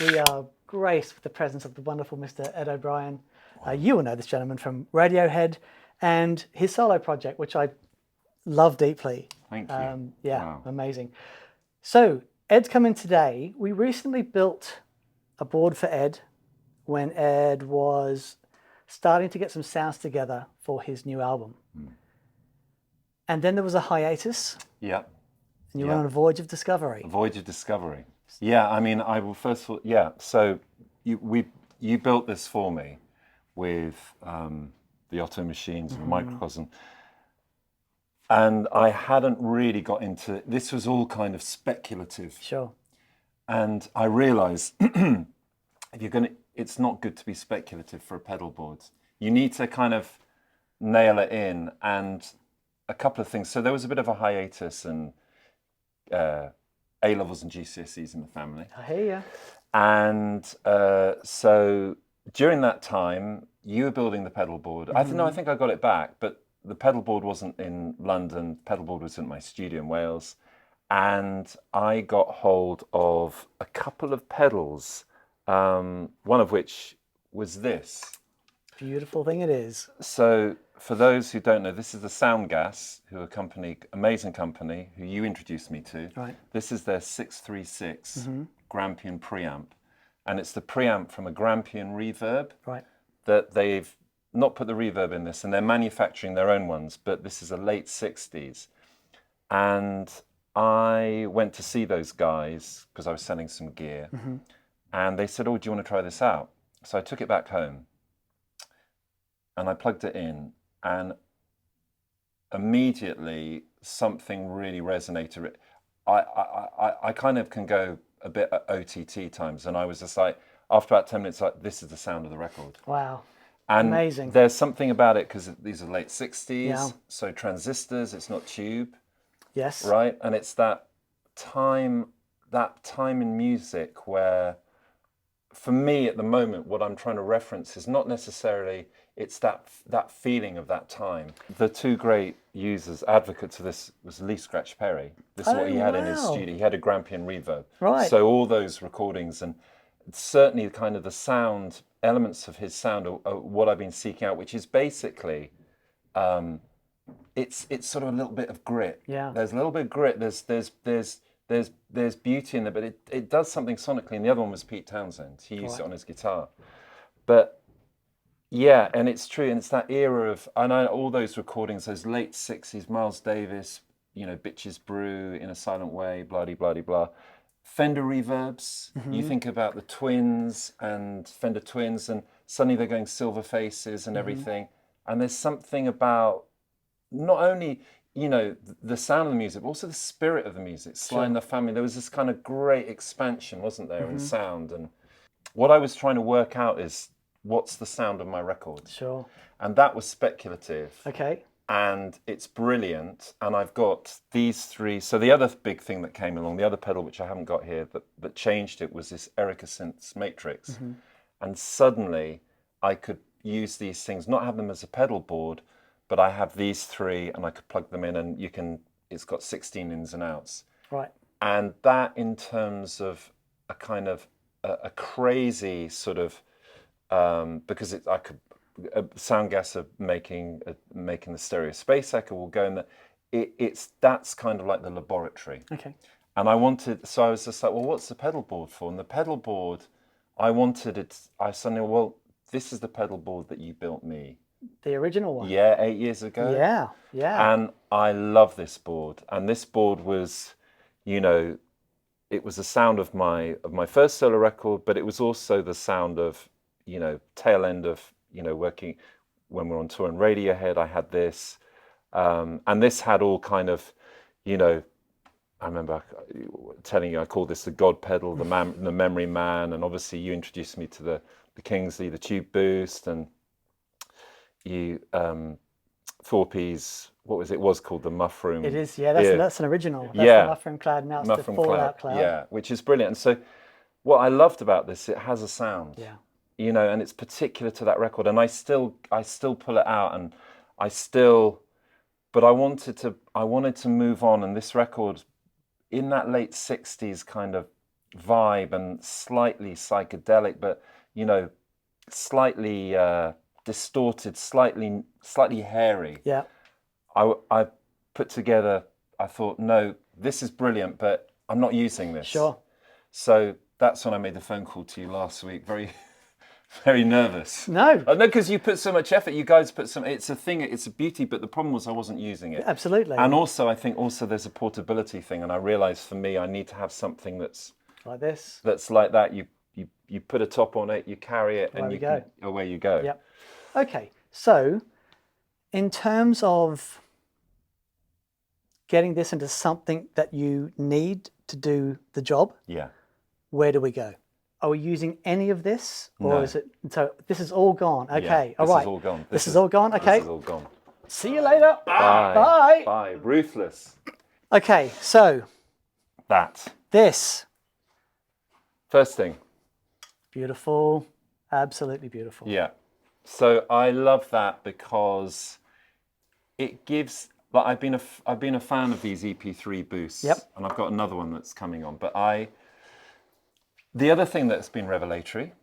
We are graced with the presence of the wonderful Mr. Ed Obrien. You will know this gentleman from Radiohead and his solo project, which I love deeply. Thank you. Yeah, wow. Amazing. So Ed's come in today. We recently built a board for Ed when Ed was starting to get some sounds together for his new album. And then there was a hiatus. Yeah. And you went on a voyage of discovery. A voyage of discovery. Yeah, I mean, I will first of all, yeah. So you built this for me with the Otto machines and the microcosm. And I hadn't really got into, this was all kind of speculative. Sure. And I realized if you're going to, it's not good to be speculative for a pedal board. You need to kind of nail it in, and a couple of things. So there was a bit of a hiatus and A-levels and GCSEs in the family. I hear you. And so during that time, you were building the pedal board. I think I got it back, but the pedal board wasn't in London. Pedal board was in my studio in Wales. And I got hold of a couple of pedals, one of which was this. Beautiful thing it is. So for those who don't know, this is the Soundgas, who are a company, amazing company, who you introduced me to. Right. This is their 636 Grampian Preamp. And it's the preamp from a Grampian reverb. Right. That they've not put the reverb in this, and they're manufacturing their own ones, but this is a late 60s. And I went to see those guys because I was selling some gear. And they said, oh, do you want to try this out? So I took it back home and I plugged it in, and immediately something really resonated. I kind of can go a bit at OTT times, and I was just like, after about 10 minutes, like, this is the sound of the record. Wow. And amazing. There's something about it because these are late 60s, Yeah. so transistors, it's not tube. Yes. Right? And it's that time in music where, for me at the moment, what I'm trying to reference is not necessarily, it's that feeling of that time. The two great users, advocates of this, was Lee Scratch Perry. This is what he had in his studio. He had a Grampian reverb. Right. So all those recordings, and certainly kind of the sound, elements of his sound are what I've been seeking out, which is basically, it's sort of a little bit of grit. Yeah. There's a little bit of grit. There's beauty in there, but it does something sonically. And the other one was Pete Townsend. He used it on his guitar. But yeah, and it's true, and it's that era of, I know all those recordings, those late 60s, Miles Davis, you know, Bitches Brew, In a Silent Way, blah, blah, blah, blah. Fender reverbs, you think about the Twins and Fender Twins, and suddenly they're going silver faces and everything. And there's something about not only, you know, the sound of the music, but also the spirit of the music. Sly and the Family, there was this kind of great expansion, wasn't there, in sound. And what I was trying to work out is, what's the sound of my record? Sure. And that was speculative. Okay. And it's brilliant. And I've got these three. So the other big thing that came along, the other pedal, which I haven't got here, that changed it, was this Erica Synths Matrix. And suddenly I could use these things, not have them as a pedal board, but I have these three and I could plug them in, and it's got 16 ins and outs. Right. And that, in terms of a kind of a crazy sort of, because Soundgas are making the stereo space echo will go in there. That's kind of like the laboratory. Okay. And I was just like, well, what's the pedal board for? And the pedal board, I suddenly, well, this is the pedal board that you built me. The original one. Yeah, 8 years ago. Yeah, yeah. And I love this board. And this board was, you know, it was the sound of my first solo record, but it was also the sound of, you know, tail end of, you know, working when we were on tour in Radiohead. I had this, and this had all kind of, you know, I remember telling you I called this the God pedal, the Memory Man, and obviously you introduced me to the Kingsley, the Tube Boost, and you Thorpy's, what was it? Was called the Muff Room. It is, yeah. That's an original. That's the Muff Room Cloud. Now it's Muff the Room Fallout Cloud. Yeah, which is brilliant. And so, what I loved about this, it has a sound. Yeah. You know, and it's particular to that record. And I still pull it out, and but I wanted to move on. And this record, in that late 60s kind of vibe and slightly psychedelic, but slightly distorted, slightly hairy. Yeah. I put together. I thought, no, this is brilliant, but I'm not using this. Sure. So that's when I made the phone call to you last week. Very, very nervous. No. No, because you put so much effort. You guys put some. It's a thing. It's a beauty. But the problem was I wasn't using it. Absolutely. And also, I think there's a portability thing. And I realised for me, I need to have something that's like this. That's like that. You put a top on it, you carry it, and away you go. Yep. Okay. So, in terms of getting this into something that you need to do the job, yeah, where do we go? Are we using any of this, or no. is it? So this is all gone. Okay. Yeah, all right. This is all gone. This is all gone. Okay. This is all gone. See you later. Bye. Bye. Bye. Ruthless. Okay. So this. First thing. Beautiful. Absolutely beautiful. Yeah. So I love that because it gives. Like I've been a fan of these EP3 boosts. Yep. And I've got another one that's coming on. But the other thing that's been revelatory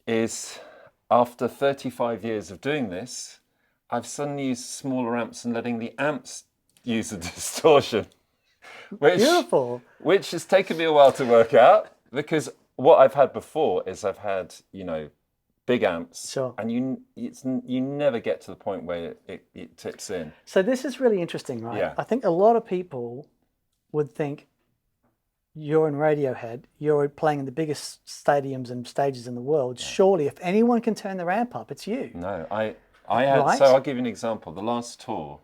is after 35 years of doing this, I've suddenly used smaller amps and letting the amps use the distortion. Beautiful. Which has taken me a while to work out, because what I've had before is I've had, big amps, sure, and you never get to the point where it tips in. So this is really interesting, right? Yeah. I think a lot of people would think you're in Radiohead, you're playing in the biggest stadiums and stages in the world. Yeah. Surely, if anyone can turn their amp up, it's you. No, I had. Right? So I'll give you an example. The last tour,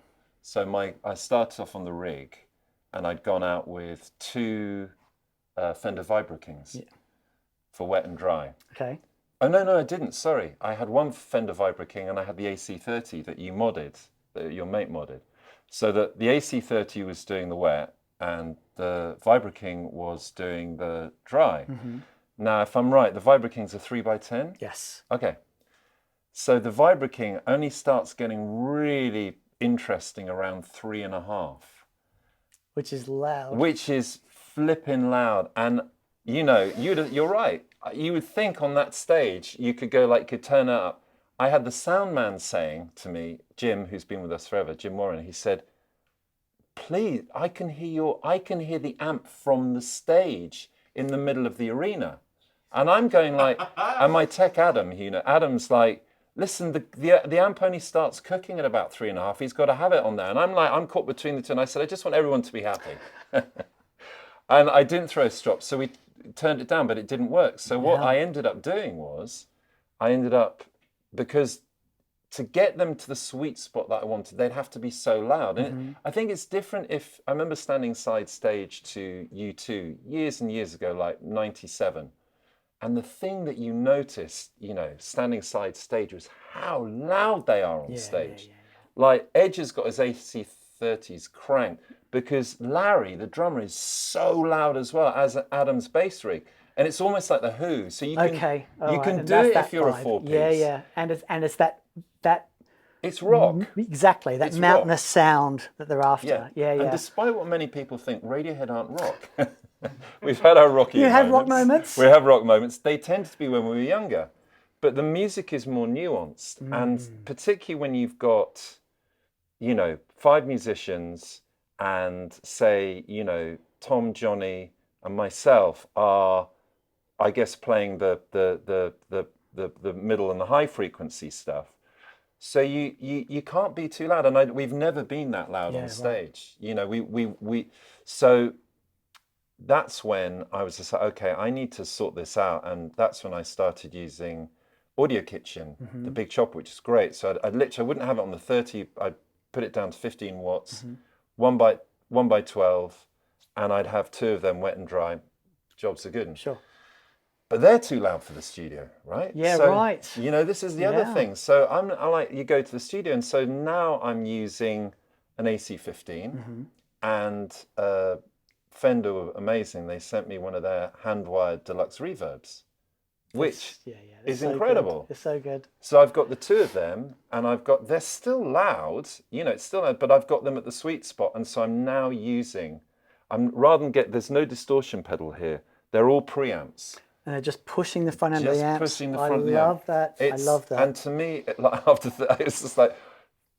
I started off on the rig, and I'd gone out with 2 Fender Vibra Kings for wet and dry. Okay. Oh, no, I didn't. Sorry. I had 1 Fender Vibra King and I had the AC30 that you modded, that your mate modded. So that the AC30 was doing the wet and the Vibra King was doing the dry. Mm-hmm. Now, if I'm right, the Vibra King's a 3x10? Yes. Okay. So the Vibra King only starts getting really interesting around 3.5. Which is loud. Which is flipping loud. And, you're right. You would think on that stage, you could turn it up. I had the sound man saying to me, Jim, who's been with us forever, Jim Warren, he said, please, I can hear the amp from the stage in the middle of the arena. And I'm going like, and my tech Adam, Adam's like, listen, the amp only starts cooking at about 3.5. He's got to have it on there. And I'm caught between the two. And I said, I just want everyone to be happy. And I didn't throw a strop. So we turned it down, but it didn't work. So what I ended up doing was, because to get them to the sweet spot that I wanted, they'd have to be so loud. And I think it's different if, I remember standing side stage to U2 years and years ago, like 97. And the thing that you noticed, standing side stage was how loud they are on stage. Yeah. Like Edge has got his AC30s cranked because Larry, the drummer, is so loud as well as Adam's bass rig. And it's almost like the Who. So you can do it if you're a 4-piece. Yeah. And it's that it's rock. Exactly, that mountainous sound that they're after. Yeah. And despite what many people think, Radiohead aren't rock. We've had our rocky moments. You have rock moments? We have rock moments. They tend to be when we were younger. But the music is more nuanced. And particularly when you've got, 5 musicians and say, Tom, Johnny and myself are, I guess, playing the middle and the high frequency stuff. So you can't be too loud. And we've never been that loud on stage. Right. So that's when I was just like, okay, I need to sort this out. And that's when I started using Audio Kitchen, the big chopper, which is great. So I wouldn't have it on the 30, I'd put it down to 15 watts, 1 by 12, and I'd have 2 of them wet and dry. Jobs are good. Sure. But they're too loud for the studio, right? Yeah, so, right. This is the other thing. So I like, you go to the studio, and so now I'm using an AC15 and Fender were amazing. They sent me one of their hand-wired deluxe reverbs, which is so incredible. Good. It's so good. So I've got the 2 of them, and they're still loud, it's still loud, but I've got them at the sweet spot. And so I'm now using, rather than there's no distortion pedal here. They're all preamps. And they're just pushing the front end of the amps. Pushing the front of the I amp. love that. I love that. And to me, after that, it's just like,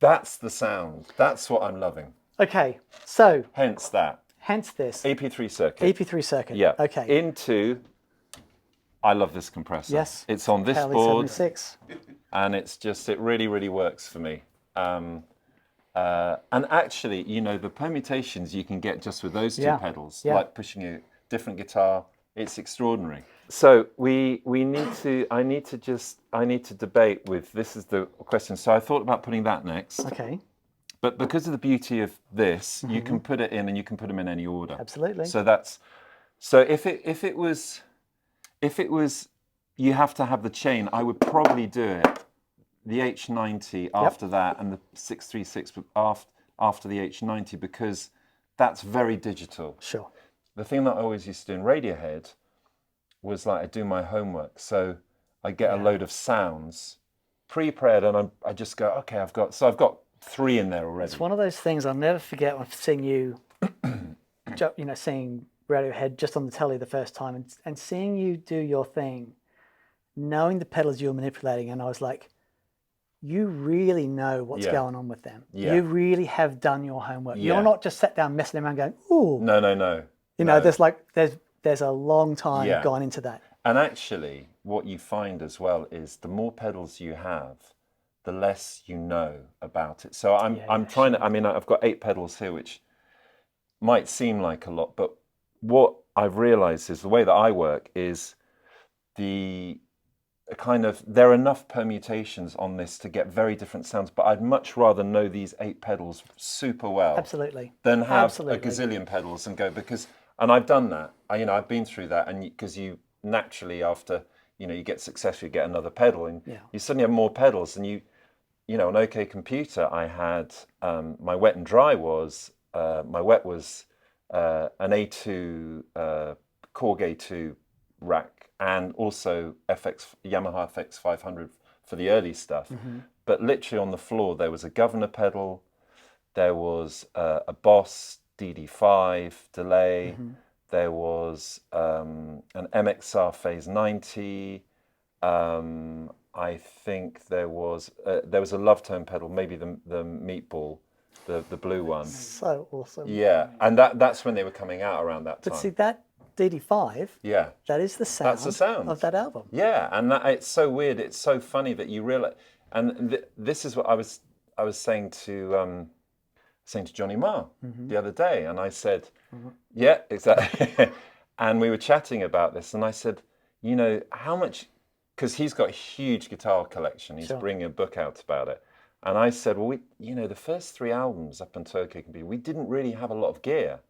that's the sound. That's what I'm loving. Okay, so. Hence this. EP3 circuit. EP3 circuit. Yeah. Okay. Into, I love this compressor. Yes. It's on this Cali board. 76. And it's just, it really, really works for me. And actually, you know, the permutations you can get just with those two pedals, like pushing a different guitar, it's extraordinary. So I need to debate with, this is the question. So I thought about putting that next. Okay. But because of the beauty of this, you can put it in and you can put them in any order. Absolutely. So if it was, you have to have the chain, I would probably do it, the H90 after that, and the 636 after the H90, because that's very digital. Sure. The thing that I always used to do in Radiohead was like, I do my homework. So I get a load of sounds pre-prepared, and I just go, okay, I've got 3 in there already. It's one of those things I'll never forget when seeing you, seeing Radiohead just on the telly the first time, and seeing you do your thing, knowing the pedals you were manipulating, and I was like, you really know what's going on with them. You really have done your homework. You're not just sat down messing around going, ooh. No. You know, there's a long time gone into that. And actually, what you find as well is the more pedals you have, the less you know about it. So I'm trying to, I mean, I've got 8 pedals here, which might seem like a lot, but what I've realized is the way that I work is there are enough permutations on this to get very different sounds, but I'd much rather know these 8 pedals super well. Absolutely. Than have a gazillion pedals and go, and I've done that. I've been through that, and because you naturally, after, you get successful, you get another pedal, and you suddenly have more pedals, and on OK Computer, I had, my wet and dry was, my wet was an A2, Korg A2 rack, and also Yamaha FX 500 for the early stuff. But literally on the floor, there was a governor pedal, there was a Boss DD5 delay, there was an MXR Phase 90, I think there was a Love Tone pedal, maybe the Meatball, the blue one. So awesome. Yeah, and that's when they were coming out around that time. But see, that DD5, that is the sound, that's the sound of that album. Yeah, and it's so weird. It's so funny that you realize. And this is what I was saying to Johnny Marr the other day, and I said, yeah, exactly. And we were chatting about this, and I said, how much, because he's got a huge guitar collection. He's bringing a book out about it. And I said, well, the first 3 albums up until OK Computer, we didn't really have a lot of gear.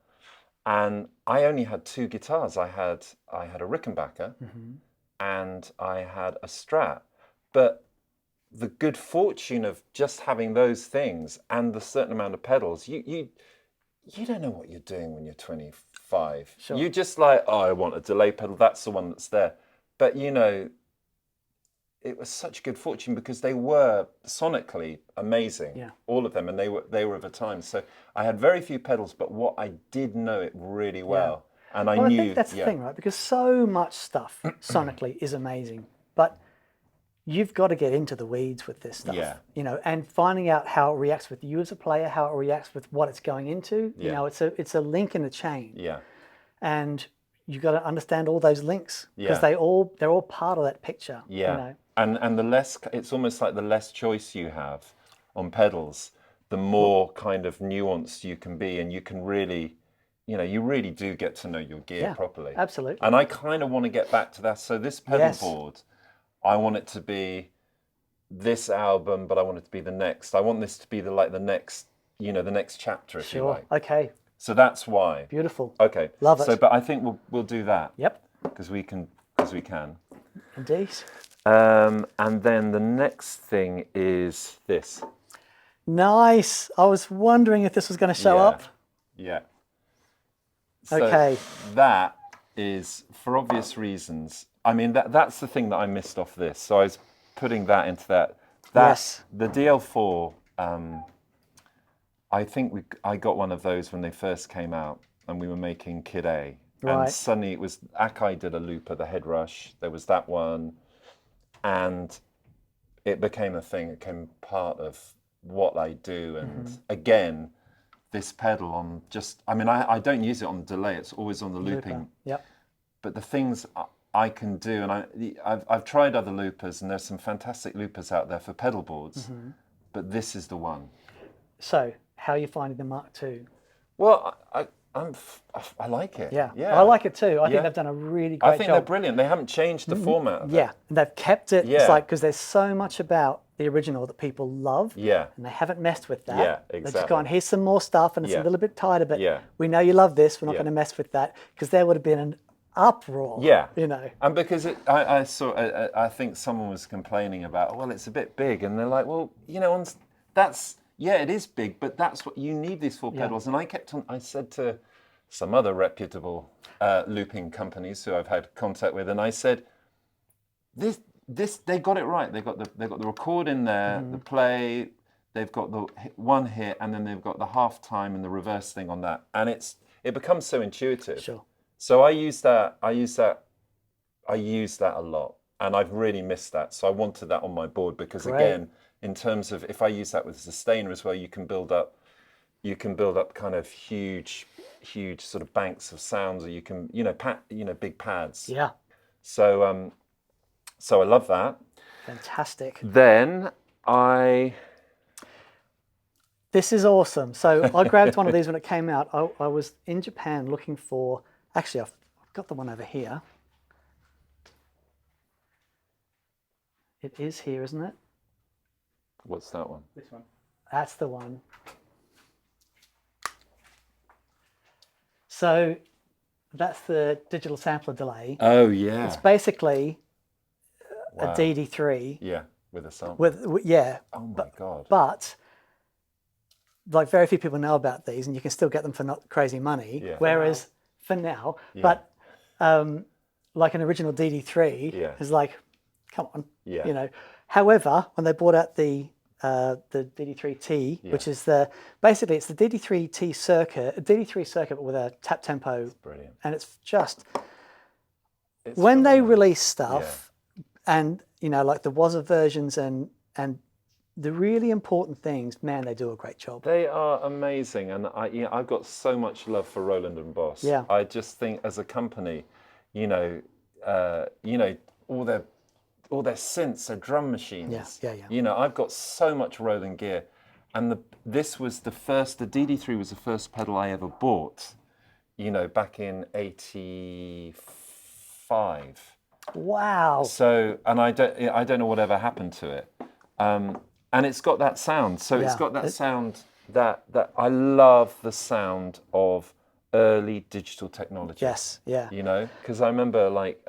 And I only had 2 guitars. I had a Rickenbacker and I had a Strat. But the good fortune of just having those things and the certain amount of pedals, you don't know what you're doing when you're 25. Sure. You're just like, oh, I want a delay pedal. That's the one that's there. But it was such good fortune because they were sonically amazing, all of them, and they were of a time. So I had very few pedals, but what I did know it really well, and I knew. I think that's the thing, right? Because so much stuff sonically is amazing, but you've got to get into the weeds with this stuff, and finding out how it reacts with you as a player, how it reacts with what it's going into. It's a link in the chain. Yeah, and you've got to understand all those links because they're all part of that picture. Yeah. And the less, it's almost like the less choice you have on pedals, the more kind of nuanced you can be, and you can really, you really do get to know your gear properly. Absolutely. And I kind of want to get back to that. So this pedal board, I want it to be this album, but I want it to be the next. I want this to be the next, the next chapter, if you like. Okay. So that's why. Beautiful. Okay. Love it. So, but I think we'll do that. Yep. Because we can. Indeed. And then the next thing is this. Nice. I was wondering if this was going to show up. Yeah. So okay. That is, for obvious reasons, I mean, that's the thing that I missed off this. So I was putting that into that. Yes. The DL4, I think I got one of those when they first came out, and we were making Kid A. Right. And suddenly it was, Akai did a looper, the Head Rush, there was that one, and it became a thing, it became part of what I do. And again, this pedal on I don't use it on the delay, it's always on the looping. Looper. Yep. But the things I can do, and I've tried other loopers, and there's some fantastic loopers out there for pedal boards, but this is the one. So, how are you finding the Mark II? Well, I like it. Yeah. Yeah. I like it too. I think they've done a really great job. I think they're brilliant. They haven't changed the format of it. Yeah, and they've kept it. Yeah. It's like, because there's so much about the original that people love. Yeah. And they haven't messed with that. Yeah, They've just exactly. gone, here's some more stuff, and it's a little bit tighter, but Yeah. we know you love this. We're not Yeah. going to mess with that, because there would have been an uproar. Yeah. You know. And because I saw, I think someone was complaining about, well, it's a bit big, and they're like, well, you know, it is big, but that's what you need these 4 pedals. And I said to some other reputable looping companies who I've had contact with, and I said, this they got it right. They've got the record in there, the play, they've got the one hit, and then they've got the half time and the reverse thing on that, and it becomes so intuitive. Sure. So I use that a lot, and I've really missed that. So I wanted that on my board because again, in terms of if I use that with a sustainer as well, you can build up kind of huge sort of banks of sounds, or you can big pads. Yeah. So so I love that. Fantastic. Then This is awesome. So I grabbed one of these when it came out. I was in Japan looking for, actually I've got the one over here. It is here, isn't it? What's that one? This one. That's the one. So that's the digital sampler delay. Oh yeah. It's basically a Wow. DD3. Yeah, with a sample. With yeah. Oh my God. But like very few people know about these, and you can still get them for not crazy money. Yeah. Whereas for now, but like an original DD3 is like, come on, you know. However, when they brought out the DD3T, which is basically it's the DD3T circuit, a DD3 circuit but with a tap tempo. Brilliant. And it's just when they release stuff, and you know, like the Wazza versions and the really important things, man, they do a great job. They are amazing, and I've got so much love for Roland and Boss. Yeah. I just think as a company, you know, all their synths are drum machines. Yeah. You know, I've got so much Roland gear, and this was the DD3 was the first pedal I ever bought. You know, back in '85. Wow. So, and I don't know whatever happened to it. And it's got that sound. So it's got that sound that I love the sound of early digital technology. Yes, yeah. You know, because I remember like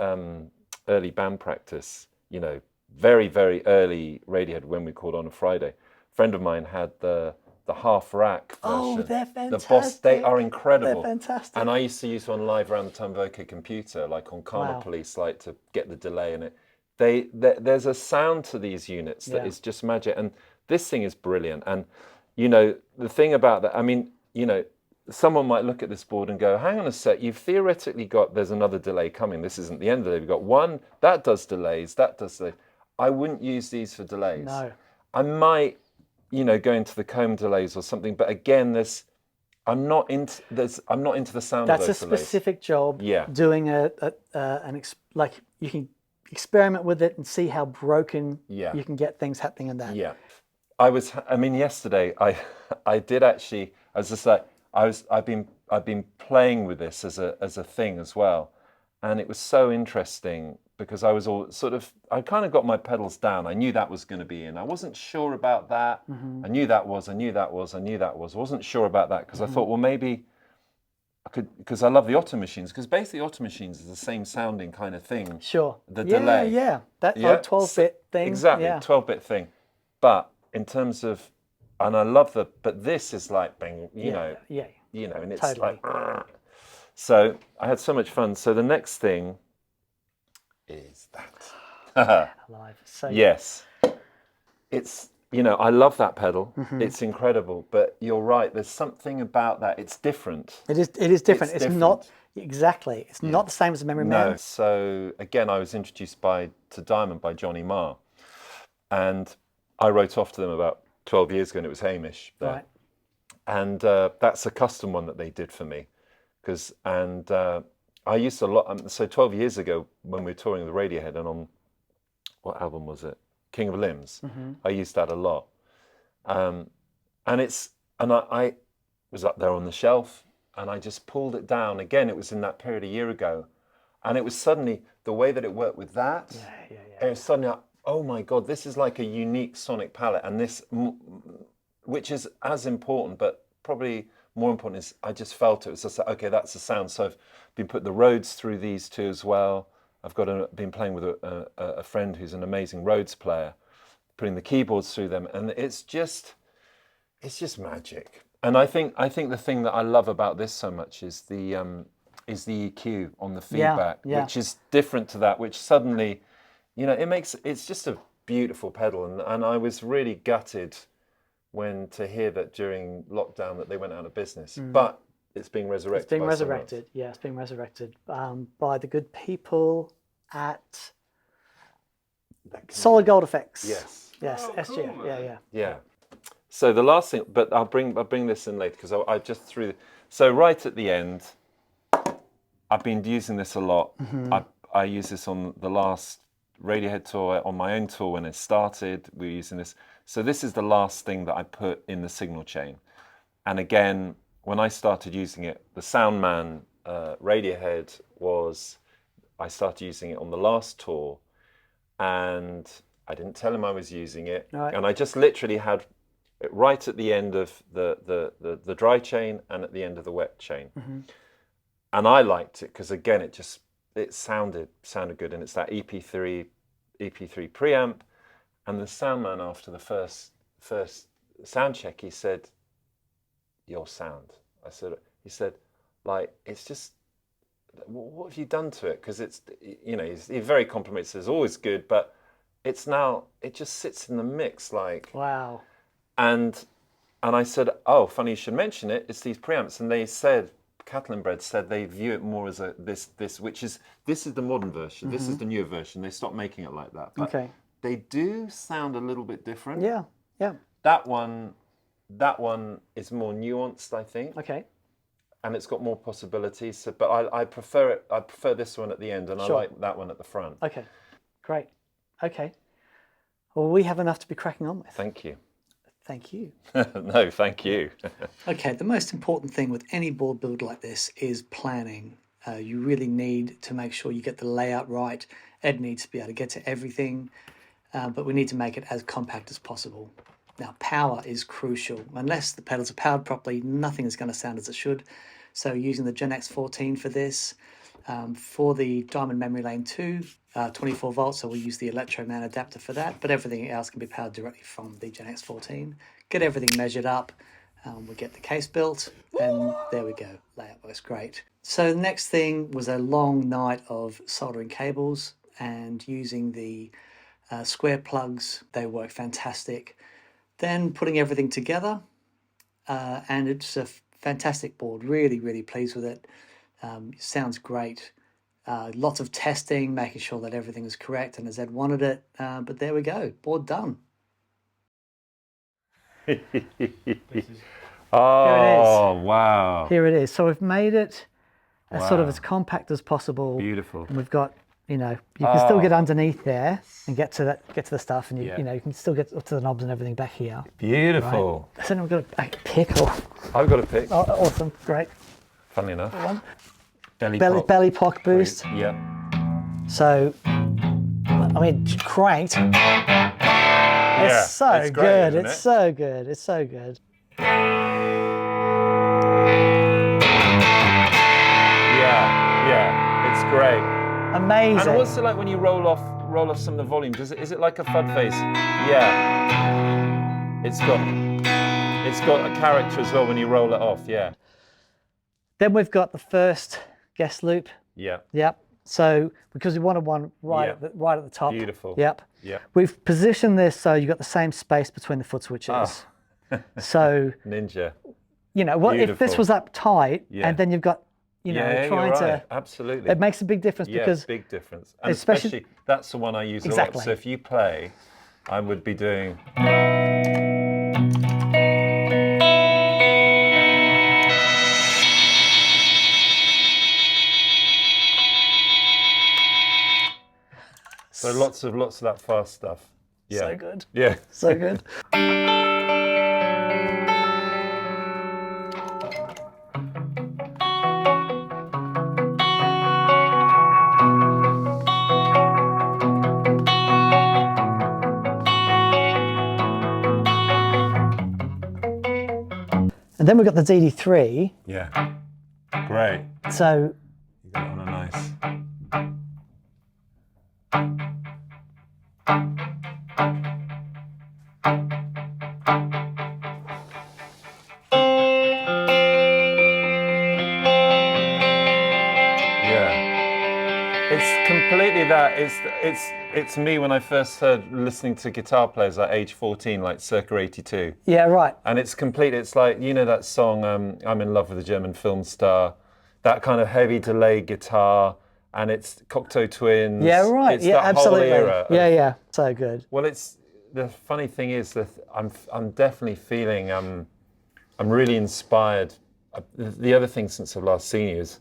early band practice, you know, very, very early Radiohead when we called on a Friday. A friend of mine had the half rack version. Oh, they're fantastic. The Boss, they are incredible. They're fantastic. And I used to use one live around the time of OK Computer, like on Karma Wow. Police, like to get the delay in it. There's a sound to these units that is just magic, and this thing is brilliant. And you know, the thing about that, I mean, you know, someone might look at this board and go, hang on a sec, you've theoretically there's another delay coming, this isn't the end of the day, we've got one that does delays, I wouldn't use these for delays. No. I might, you know, go into the comb delays or something, but again, I'm not into the sound of those delays. That's a specific job. Yeah. Doing like you can experiment with it and see how broken you can get things happening in that. Yeah. I mean, yesterday I did actually. I was just like I've been playing with this as a thing as well, and it was so interesting because I was all I kind of got my pedals down. I knew that was going to be in. I wasn't sure about that. I knew that was. I wasn't sure about that because I thought, well, maybe I could, because I love the Otto machines, because basically Otto machines is the same sounding kind of thing. Sure. The delay. Yeah. That 12-bit thing. Exactly, Yeah. 12-bit thing. But in terms of, and I love but this is like, bang, you know, and it's totally. like, so I had so much fun. So the next thing is that. Alive. So Yes. It's you know, I love that pedal. It's incredible, but you're right. There's something about that. It's different. It is different. It's different. not, exactly. It's not the same as a Memory Man. No. So again, I was introduced to Diamond by Johnny Marr, and I wrote off to them about 12 years ago, and it was Hamish there. Right. And that's a custom one that they did for me. I used a lot, so 12 years ago when we were touring with Radiohead, and on, what album was it? King of Limbs. I used that a lot. I was up there on the shelf, and I just pulled it down. Again, it was in that period a year ago. And it was suddenly, the way that it worked with that, it was suddenly like, oh my God, this is like a unique sonic palette. And this, which is as important, but probably more important, is I just felt it was just like, okay, that's the sound. So I've been putting the Rhodes through these two as well. I've been playing with a friend who's an amazing Rhodes player, putting the keyboards through them, and it's just magic. And I think the thing that I love about this so much is the EQ on the feedback, which is different to that, which suddenly, you know, it's just a beautiful pedal. And I was really gutted to hear that during lockdown that they went out of business, but it's being resurrected. It's being resurrected. Yeah, it's being resurrected by the good people at Solid Gold Effects. Yes. Yes. SGF. Cool, yeah. So the last thing, but I'll bring this in later because I just threw. So right at the end, I've been using this a lot. I used this on the last Radiohead tour, on my own tour when it started. We were using this. So this is the last thing that I put in the signal chain. And again, when I started using it, the Soundman Radiohead I started using it on the last tour, and I didn't tell him I was using it. Right. And I just literally had it right at the end of the dry chain and at the end of the wet chain. And I liked it because again, it sounded good, and it's that EP3 Preamp. And the soundman, after the first sound check, he said, "Your sound." He said, like, it's just, what have you done to it? Because it's, you know, he very complimentary, says always good, but it just sits in the mix, like. Wow. And I said, oh, funny you should mention it. It's these preamps, and they said, Catlinbread said they view it more as this is the modern version. This is the newer version. They stopped making it like that. But they do sound a little bit different. Yeah. That one is more nuanced, I think. Okay. And it's got more possibilities. So, but I prefer it. I prefer this one at the end, and I like that one at the front. Okay. Great. Okay. Well, we have enough to be cracking on with. Thank you. Thank you. No, thank you. Okay, the most important thing with any board build like this is planning. You really need to make sure you get the layout right. Ed needs to be able to get to everything, but we need to make it as compact as possible. Now, power is crucial. Unless the pedals are powered properly, nothing is going to sound as it should. So using the GENX14 for this, for the Diamond Memory Lane 2, 24 volts, so we'll use the Electroman adapter for that, but everything else can be powered directly from the GENX14. Get everything measured up, we get the case built, and there we go. Layout works great. So the next thing was a long night of soldering cables and using the square plugs. They work fantastic. Then putting everything together, and it's a fantastic board. Really, really pleased with it. Sounds great. Lots of testing, making sure that everything is correct and as Ed wanted it. But there we go, board done. Oh, wow. Here it is. So we've made it as sort of as compact as possible. Beautiful. And we've got, you know, you can still get underneath there and get to the stuff, and you know, you can still get up to the knobs and everything back here. Beautiful. Right. So now we've got a pickle. I've got a pick. Oh, awesome, great. Funny enough. Belly pock boost. Yeah. So, I mean, cranked. It's so good. It's so good. It's so good. Yeah. It's great. Amazing. And what's it like when you roll off some of the volume? Is it like a fud face? Yeah. It's got a character as well when you roll it off. Yeah. Then we've got the first guest loop. Yeah. Yep. So because we wanted one right at the top. Beautiful. Yep. Yeah. We've positioned this so you've got the same space between the foot switches. So Ninja. you know, what if this was up tight and then you've got, you know, trying to absolutely. It makes a big difference because big difference. And especially that's the one I use a lot. So if you play, I would be doing so lots of that fast stuff. Yeah. So good. Yeah. So good. And then we've got the DD3. Yeah. Great. So You got it on a nice. It's completely that. It's me when I first started listening to guitar players at age 14, like circa 82. yeah, right. And it's complete. It's like, you know that song, I'm in love with a German film star, that kind of heavy delay guitar, and it's Cocteau Twins. Yeah, right. It's yeah, that absolutely. whole era yeah. So good. Well, it's the funny thing is that I'm definitely feeling I'm really inspired. The other thing since I've last seen you is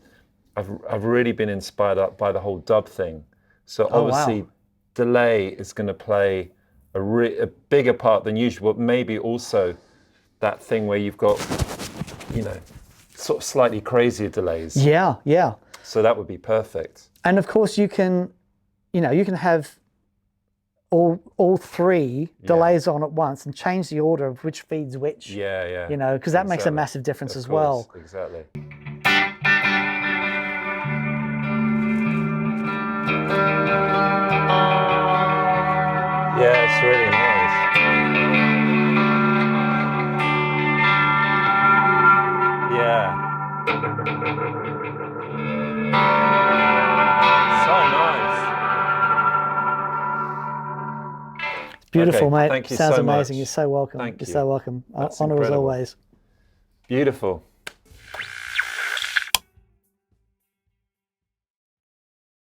I've really been inspired up by the whole dub thing. So obviously, delay is going to play a bigger part than usual, but maybe also that thing where you've got, you know, sort of slightly crazier delays. Yeah, yeah. So that would be perfect. And of course, you can, you know, you can have all three delays on at once and change the order of which feeds which. Yeah, yeah. You know, because that makes a massive difference as well. Exactly. Yeah, it's really nice. Yeah. So nice. It's beautiful, Okay, mate. thank you Sounds so amazing. much. You're so welcome. Thank You're you. so welcome. That's Honor as incredible. always. Beautiful.